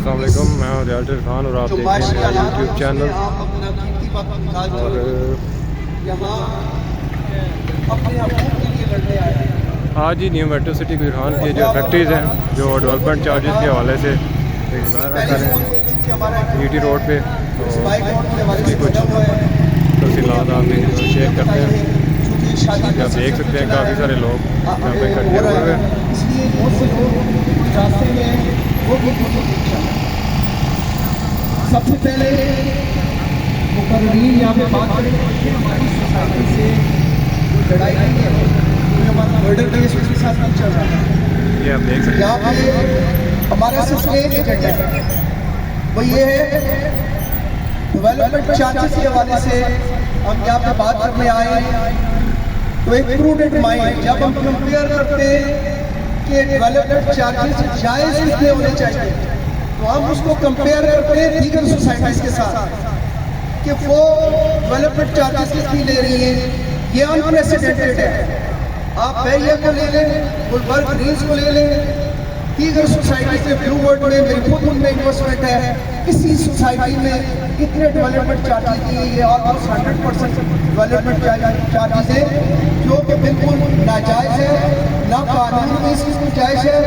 अस्सलाम वालेकुम, मैं हूं रियाल्टर खान और आप देख रहे हैं मेरा यूट्यूब चैनल। और आज ही न्यू मेट्रो सिटी गुजरान की जो फैक्ट्रीज़ हैं जो डेवलपमेंट चार्जेस के हवाले से मुजाहरा कर रहे हैं यूटी रोड पे, तो उसकी कुछ तफसीलात आपके शेयर करते हैं। आप देख सकते हैं काफ़ी सारे लोग यहाँ पे इकट्ठे हुए हैं। सबसे पहले मुकर्रीन यहाँ पे बात करेंगे हमारी सोसाइटी से लड़ाई नहीं है, हमारा मर्डर केस उसके साथ नहीं चल रहा है। ये आप देख सकते हैं यहाँ पे हमारा सिर्फ एक एजेंडा है, वो ये है डेवलपमेंट चार्जेस के हवाले से हम यहाँ पे बात करने आए। तो एक प्रूडेंट माइंड जब हम कंपेयर करते हैं कि डेवलपमेंट चार्जेस जायज़ कितने होने चाहिए, तो हम उसको कंपेयर करते हैं दीगर सोसाइटीज़ के साथ कि वो डेवलपमेंट चार्जेस कितनी ले रही हैं। ये अनप्रेसिडेंटेड है। आप बहरिया को ले लें, गुलबर्ग ग्रीन्स को ले लें, दीगर सोसाइटी से ब्लू वर्ल्ड में मेरी खुद उनमें इन्वेस्टमेंट है। किसी सोसाइटी में इतने डेवलपमेंट चार्जेस दिए, ये ऑलमोस्ट 100% डेवलपमेंट चार्जेस है जो कि बिल्कुल नाजायज़ है, ना कानून में इसकी गुंजाइश है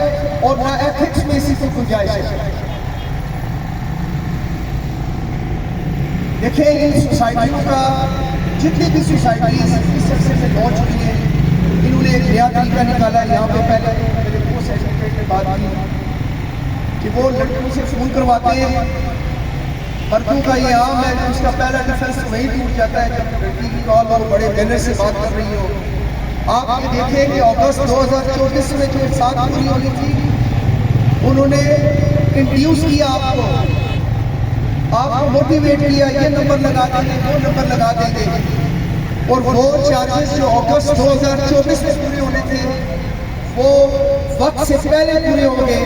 और ना एथिक्स में इसकी गुंजाइश है। देखिए इन सोसाइटियों का जितनी भी सोसाइटीज इस अरसे में लॉन्च हुई है, इन्होंने एक नया तरीका निकाला है। यहाँ पे पहले मेरे पोस्ट एजुकेट ने बात की कि वो लड़कों से फ़ोन करवाते हैं, मर्दों का ये आम है कि उसका पहला डिफेंस वही टूट जाता है जब लड़की की कॉल और बड़े बैनर से बात कर रही हो। आप ये देखें कि अगस्त 2024 में जो साथ पूरी होनी थी, उन्होंने इंट्रोड्यूस किया आपको मोटिवेट किया, ये नंबर लगा देंगे, वो नंबर लगा देंगे, और वो चार्जेस जो अगस्त 2024 में पूरे होने थे वो वक्त से पहले पूरे हो गए।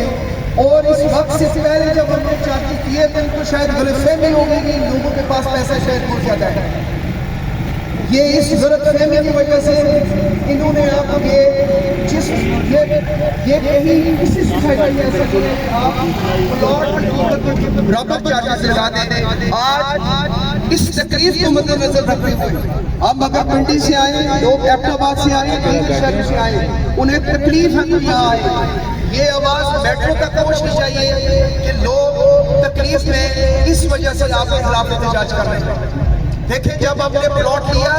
और इस वक्त से पहले जब हमने चार्जेस दिए तो उनको शायद गलतफहमी हो गई कि लोगों के पास पैसा शायद पहुंच जाता है। ये इस गलतफहमी की वजह से इन्होंने आप ये कहीं किसी सोसाइटी में ऐसा किया कि आप बराबर चार्जेस लगा दें। आज इस तकलीफ को मद्देनजर रखते हुए हम अगर मंडी से आए, लोग एबटाबाद से आए, कई शहर से आए, उन्हें तकलीफ है तो यहाँ आए। ये आवाज़ मेट्रो तक पहुँचनी चाहिए कि लोग तकलीफ में इस वजह से आपके खिलाफ एहतजाज कर रहे हैं। देखिए जब आपने प्लॉट लिया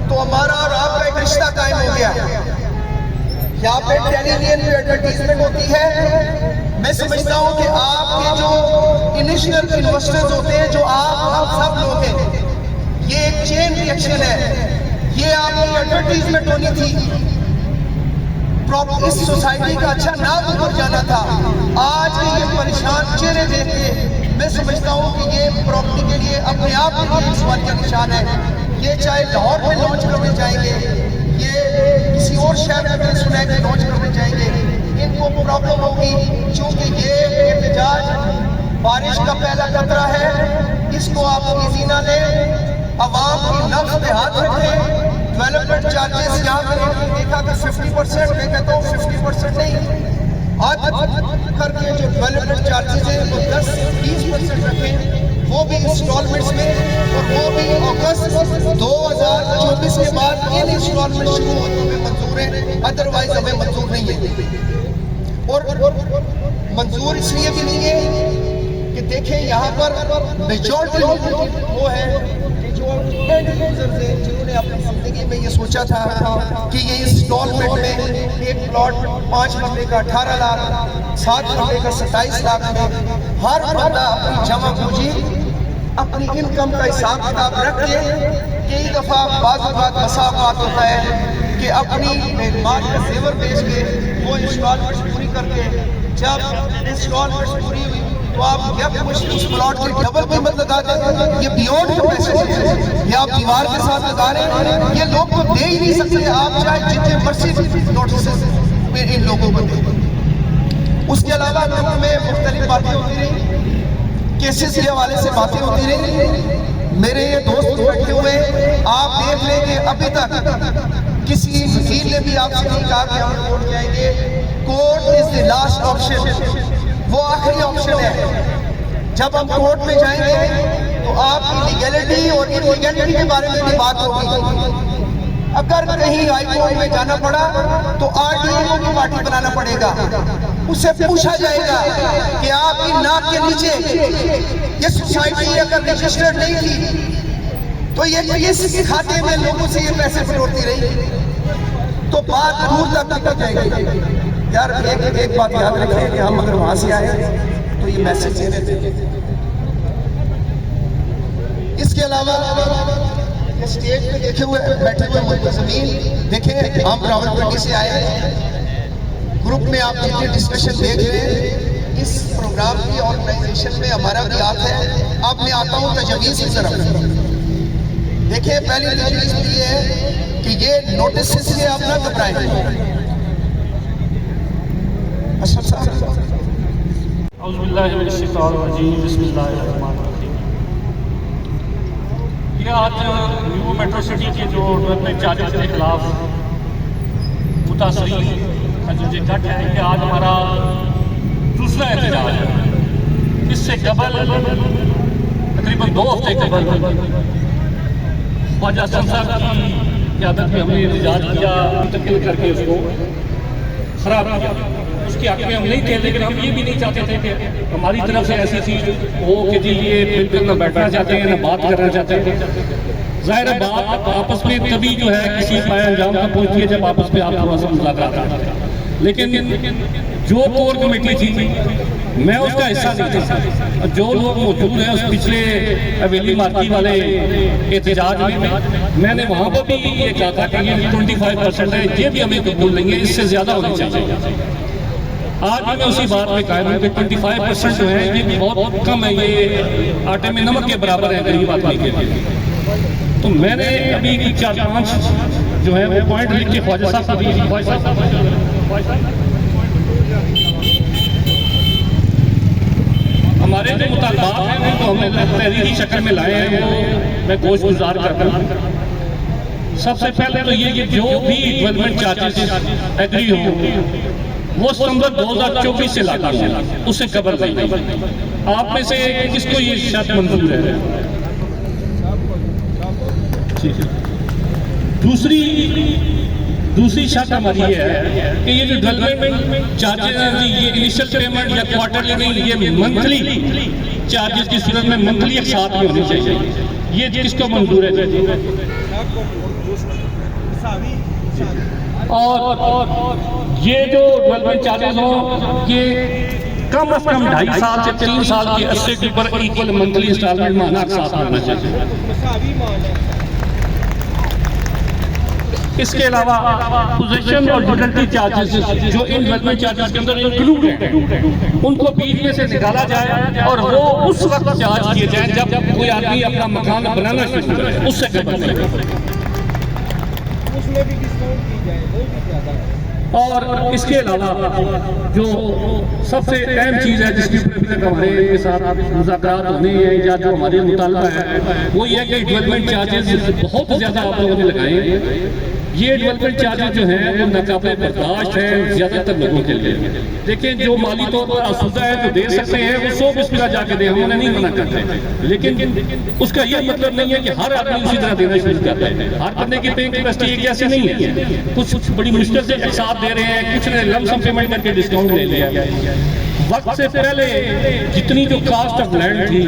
तो हमारा और आपका एक रिश्ता कायम हो गया। यहाँ पे टेलीविजन में एडवर्टीजमेंट होती है। मैं समझता हूँ कि आपके जो इनिशियल इन्वेस्टर्स होते हैं, जो आप सब लोग हैं, ये एक चेन रिएक्शन है। ये आपकी एडवर्टीजमेंट होनी थी, इस सोसाइटी का अच्छा नाम ऊपर जाना था। आज के ये परेशान चेहरे देख के मैं समझता हूँ कि ये प्रॉपर्टी के लिए अपने आप में एक सवाल का निशान है। ये चाहे लाहौर में लॉन्च करने जाएंगे, ये किसी और शहर में मैंने सुना है कि लॉन्च करने जाएंगे, इनको प्रॉब्लम होगी क्योंकि ये एहतजाज बारिश का पहला खतरा है। इसको आप इजी ना लें, आवाम की नफ्स पे हाथ रखें। डेवलपमेंट चार्जेस यहाँ पे देखा कि 50%, मैं कहता हूँ 50% नहीं, आज करके जो डेवलपमेंट चार्जेस है वो 10-20% रखें, वो भी इंस्टॉलमेंट्स में, और वो भी अगस्त 2024 के बाद इन इंस्टॉलमेंट शुरू होने में मंजूर है, अदरवाइज हमें मंजूर नहीं है। और मंजूर इसलिए भी नहीं है कि देखें यहाँ पर मेजॉरिटी वो है जिन्होंने अपनी जिंदगी में ये सोचा था कि ये इंस्टॉलमेंट में एक प्लॉट 5 मरले का 18 लाख, 7 मरले का 27 लाख में हर बंदा अपनी जमा पूंजी, अपनी इनकम का हिसाब किताब रख के, कई दफ़ा बात मसाफात होता है कि अपनी माल का जेवर बेच के वो इंस्टॉलमेंट पूरी करके, जब इंस्टॉलमेंट पूरी हुई तो आप उस प्लॉट की डबल कीमत लगा देंगे। ये बियॉन्ड कैपेसिटी, ये आप दीवार के साथ लगा रहे हैं, ये लोग तो दे ही नहीं सकते। आप चाहे जितने मर्जी नोटिस इन लोगों को दें। उसके अलावा लोगों में मुख्तलिफ बातें होती रही, केसेस के हवाले से बातें होती रही। मेरे ये दोस्त बैठे हुए, आप देख लें कि अभी तक किसी वकील ने भी आपसे नहीं कहा कि हम कोर्ट जाएंगे। Court is the last option. वो आखिरी ऑप्शन है। जब हम कोर्ट में जाएंगे तो आपकी लीगैलिटी और इलीगैलिटी के बारे में भी बात होगी। अगर कहीं हाई कोर्ट में जाना पड़ा तो आरडीओ की पार्टी बनाना पड़ेगा। उससे पूछा जाएगा कि आपकी नाक के नीचे ये सोसाइटी अगर रजिस्टर्ड नहीं थी तो ये किस खाते में लोगों से ये पैसे बटोरती रही, तो बात दूर तक निकल जाएगी। यार एक बात याद रखें कि हम अगर वहां से आए तो ये मैसेज दे रहे थे। इसके अलावा स्टेज पे देखे हुए बैठे हुए मुल्तज़मीन देखें, हम रावलपिंडी से आए हैं। ग्रुप में आप जितने डिस्कशन देख रहे हैं, इस प्रोग्राम की ऑर्गेनाइजेशन में हमारा भी हाथ है। अब मैं आता हूँ तजवीज़ की तरफ। देखिए, पहली तजवीज़ ये है कि ये नोटिस से आप ना घबराएं। ये आज न्यू मेट्रो सिटी के जो डेवलपमेंट चार्जेस के खिलाफ मुतासरीन का जो इकट्ठ है, ये आज हमारा दूसरा एहतजाज है। इससे कबल तकरीबन 2 हफ्ते कबल ख्वाजा हसन साहब की क़यादत में हमने एहतजाज किया, मुंतकिल करके उसको ख़राब किया। उसके हक़ में हम नहीं थे, लेकिन हम ये भी नहीं चाहते थे कि हमारी तरफ से ऐसी चीज़ हो कि जी ये बिल्कुल न बैठना चाहते हैं, न बात करना चाहते हैं। ज़ाहिर है बात आपस में तभी जो है किसी पाए अंजाम तक पहुँचती है जब आपस में आप थोड़ा सा मुज़ाकरा करते हैं। लेकिन जो कोर कमेटी थी, मैं उसका हिस्सा नहीं था। जो लोग मौजूद हैं उस पिछले हवेली मार्की वाले एहतजाज में, मैंने वहाँ पर भी ये कहा था कि ये 25% है, ये भी हमें कबूल लेंगे, इससे ज़्यादा होनी चाहिए। आज भी मैं उसी बात पे कायम हूँ कि 25% जो है ये बहुत कम है, ये आटे में नमक के बराबर है गरीब आदमी के लिए। तो मैंने अभी 4-5 जो है वो पॉइंट लिख के ख्वाजा साहब को दिए। हमारे जो मुतालबात हैं वो हमें तहरीरी शक्ल में लाए हैं, वो मैं गोश गुजार करता हूँ। सबसे पहले तो ये कि जो भी डेवलपमेंट चार्जेस एग्री हो वो सितंबर 2024 से लागू हो, उससे कबल नहीं। आप में से किसको ये शर्त मंजूर है? दूसरी शर्त हमारी ये है कि ये जो डेवलपमेंट चार्जेस हैं जी, ये इनिशियल पेमेंट या क्वार्टरली नहीं, ये मंथली चार्जेस की सूरत में मंथली एक साथ में होनी चाहिए। ये किसको मंजूर है? और ये जो डेवलपमेंट चार्जेस हो ये कम अज कम 2.5 साल से 3 साल के अरसे के ऊपर इक्वल मंथली इंस्टॉलमेंट माना साथ होना चाहिए। इसके अलावा पोजीशन और यूटिलिटी चार्जेस जो इन डेवलपमेंट चार्जेस के अंदर इंक्लूड हैं, उनको बीच में से निकाला जाए और वो उस वक्त चार्ज किए जाए जब कोई आदमी अपना मकान बनाना शुरू करे, उससे कबल नहीं। और इसके अलावा जो सबसे अहम चीज़ है जिसकी अभी तक हमारे के साथ मुज़ाकरात होने हैं या जो हमारे मुतालबा है वो ये है कि डेवलपमेंट चार्जेस बहुत ज़्यादा आप लोगों ने लगाए हैं। ये डेवलपमेंट चार्जेस जो हैं वो नाकाबिल बर्दाश्त है ज़्यादातर लोगों के लिए। लेकिन जो माली तौर पर आसूदा है जो दे सकते हैं वो 100 बिस्मिल्लाह जाके दे, हम उन्हें नहीं मना करते। लेकिन उसका ये मतलब नहीं है कि हर आदमी उसी तरह देना शुरू करता है। हर बंदे की पेइंग कैपेसिटी एक जैसी नहीं है, कुछ बड़ी मुश्किल से एक साथ दे रहे हैं, कुछ ने लमसम पेमेंट करके डिस्काउंट ले लिया। वक्त से पहले जितनी जो कास्ट ऑफ लैंड थी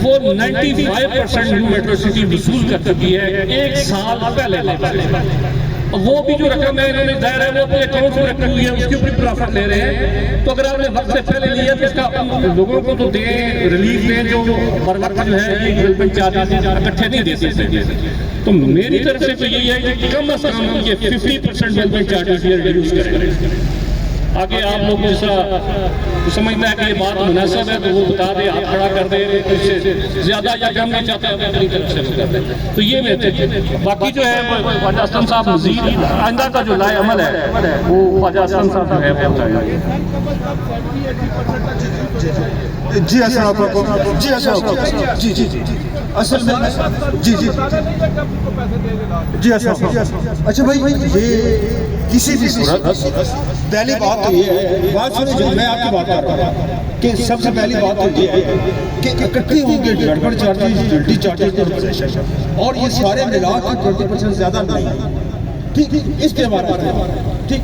वो 95% न्यू मेट्रो सिटी वसूल कर चुकी है 1 साल पहले। वो भी जो रकम है इन्होंने दायर है वो अपने अकाउंट में रखी हुई है, उसके ऊपर प्रॉफिट ले रहे हैं। तो अगर आपने वक्त से पहले लिया तो इसका लोगों को तो दें, रिलीफ दें, जो हर वक्त जो है ये डेवलपमेंट चार्जेस इकट्ठे नहीं दे सकते। तो मेरी तरफ से तो यही है कि कम अज कम ये 50% डेवलपमेंट चार्जेस रिड्यूस करें। आगे आप लोग जैसा समझना है कि ये बात मुनासिब है तो वो बता दे, हाथ खड़ा कर दे, इससे ज्यादा या कम नहीं चाहते हैं अपनी तरफ से कर दे। तो ये मैं बाकी जो है ख्वाजा हसन साहब मजीद आइंदा का जो लाए अमल है वो ख्वाजा हसन साहब जो है बताएंगे। जी जी जी असल में जी जी जी अच्छा भाई ये किसी भी सूरत पहली बात बात तो ये है, बात सुनो जो मैं आपकी बात कर रहा हूँ कि सबसे पहली बात तो ये है कि इकट्ठे होंगे गड़बड़ चार्जेस, गिल्टी चार्जेस और पोजेशन, और ये सारे मिला के 20% ज़्यादा नहीं। ठीक, इसके बारे में ठीक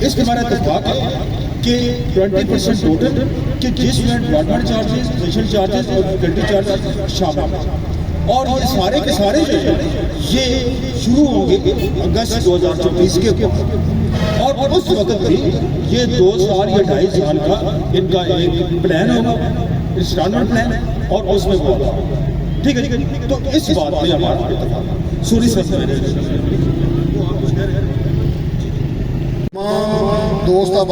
इसके बारे में इत्तेफाक है कि 20% टोटल कि जिसमें गवर्नमेंट चार्जेस, पोजेशन चार्जेस और गिल्टी चार्जेस शामिल हैं। और ये सारे के सारे जो है ये शुरू होंगे अगस्त 2024 के ऊपर, और उस वक्त भी ये 2 साल या 2.5 साल का इनका एक प्लान होगा, इंस्टॉलमेंट प्लान, और उसमें वो ठीक है। तो इस बात में हमारा सूरी सर दोस्त अब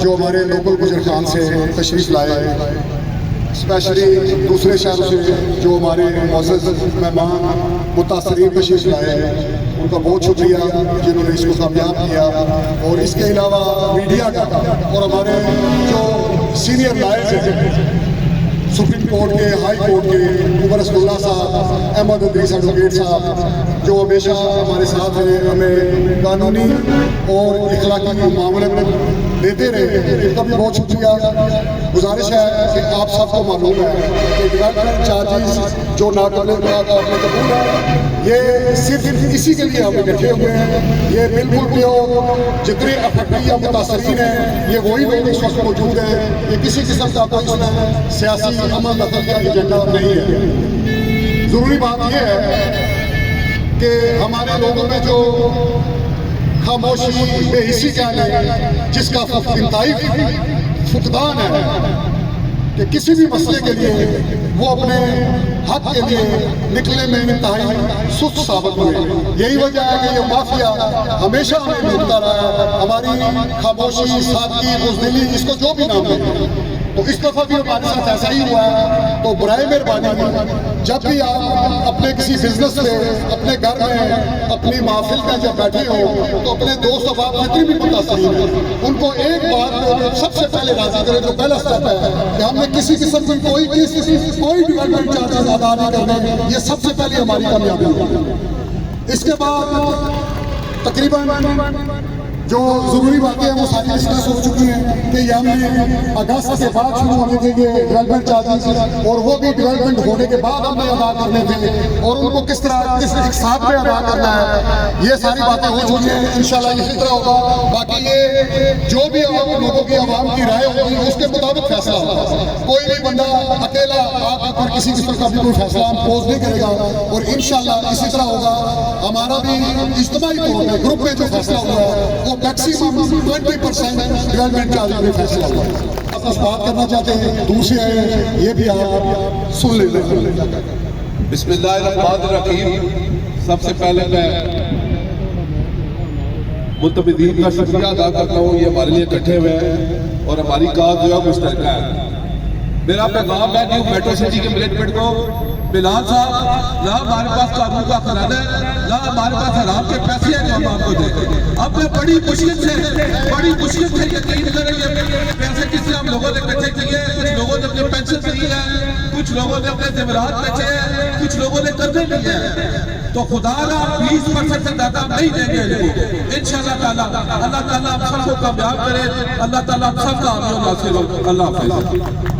जो हमारे लोकल गुजरखान से तशरीफ़ लाए, स्पेशली दूसरे शहरों से जो हमारे मौजूद मेहमान मुतासरीन तशरीफ़ लाए, उनका बहुत शुक्रिया जिन्होंने इसको कामयाब किया। और इसके अलावा मीडिया का और हमारे जो सीनियर लॉयर्स हैं सुप्रीम कोर्ट के, हाई कोर्ट के, उमर रसूलुल्लाह साहब, अहमद अदरीस एडवोकेट साहब, जो हमेशा हमारे साथ हैं, हमें कानूनी और इखलाकी मामले में देते रहे, इनका भी बहुत शुक्रिया। गुजारिश है कि आप सबको मालूम है कि डेवलपमेंट चार्जेस जो नाकाबिल कबूल है, ये सिर्फ इसी के लिए हम इकट्ठे हुए हैं। ये बिल्कुल भी जितने अफेक्टेड या मुतासरीन हैं ये वही लोग इस वक्त मौजूद हैं। ये किसी किस्म का कोई इसमें सियासी अमल दखल का एजेंडा नहीं है। ज़रूरी बात यह है कि हमारे लोगों में जो खामोशी, बेहिसी क्या है, जिसका इंतहाई फुकदान है कि किसी भी मसले के लिए वो अपने हक के लिए निकलने में इंतहाई सुस्त साबित हुए। यही वजह है कि ये माफिया हमेशा हमें लूटता रहा है। हमारी खामोशी, सादगी, बुज़दिली, इसको जो भी नाम दें, तो इस दफ़ा भी हमारे साथ ऐसा ही हुआ है। तो बराए मेहरबानी जब भी आप अपने किसी बिजनेस में, अपने घर में, अपनी महफिल में जब बैठे हो, तो अपने दोस्त अहबाब जितनी भी मुतासरीन हैं उनको एक बात सबसे पहले राजी करें। जो पहला स्टेप है कि हमने किसी किस्म की कोई डेवलपमेंट चार्जेस अदा नहीं करने, ये सबसे पहले हमारी कामयाबी है। इसके बाद तकरीबन जो ज़रूरी बातें हैं वो सारी डिस्कस हो चुकी हैं कि हमने अगस्त के बाद शुरू होने देंगे डेवलपमेंट चार्जेस, और वो भी डेवलपमेंट होने के बाद हमने अदा करने थे, और उनको किस तरह किस साथ में अदा करना है, ये सारी बातें हो चुकी हैं। इंशाल्लाह इसी तरह होगा। बाकी ये जो भी आप लोगों की आवाम की राय होगी उसके मुताबिक फैसला होगा। कोई भी बंदा अकेला आप पर किसी किस्म का भी कोई फैसला इम्पोज नहीं करेगा, और इंशाल्लाह इसी तरह होगा। हमारा भी इज्तिमाई तौर पर ग्रुप में जो फैसला हुआ है वो मैक्सिमम 20% डेवलपमेंट चार्ज में फैसला हुआ है। आप कुछ बात करना चाहते हैं, दूसरे आए, ये भी आप सुन लें। बिस्मिल्लाहिर्रहमानिर्रहीम। सबसे पहले मैं मुतबिदीन का शुक्रिया अदा करता हूँ, ये हमारे लिए इकट्ठे हुए हैं और हमारी काज जो है मुश्तरका है। मेरा पैगाम है कि मेट्रो सिटी के मैनेजमेंट को, बिलाल साहब, ना हमारे पास कानून का खजाना है, ना हमारे पास हराम के पैसे हैं जो हम आपको दें। अब मैं बड़ी मुश्किल से यकीन करें ये पैसे किससे हम लोगों ने इकट्ठे किए हैं। कुछ लोगों ने अपने पेंशन लिए हैं, कुछ लोगों ने अपने ज़ेवरात बेचे हैं, कुछ लोगों ने कर्जे लिए हैं। तो खुदा ना 20% से ज़्यादा नहीं देंगे इनको इंशाअल्लाह ताला। अल्लाह ताला आप सबको कामयाब करे, अल्लाह ताला आप सबका आमीन नासिर हो। अल्लाह हाफ़िज़।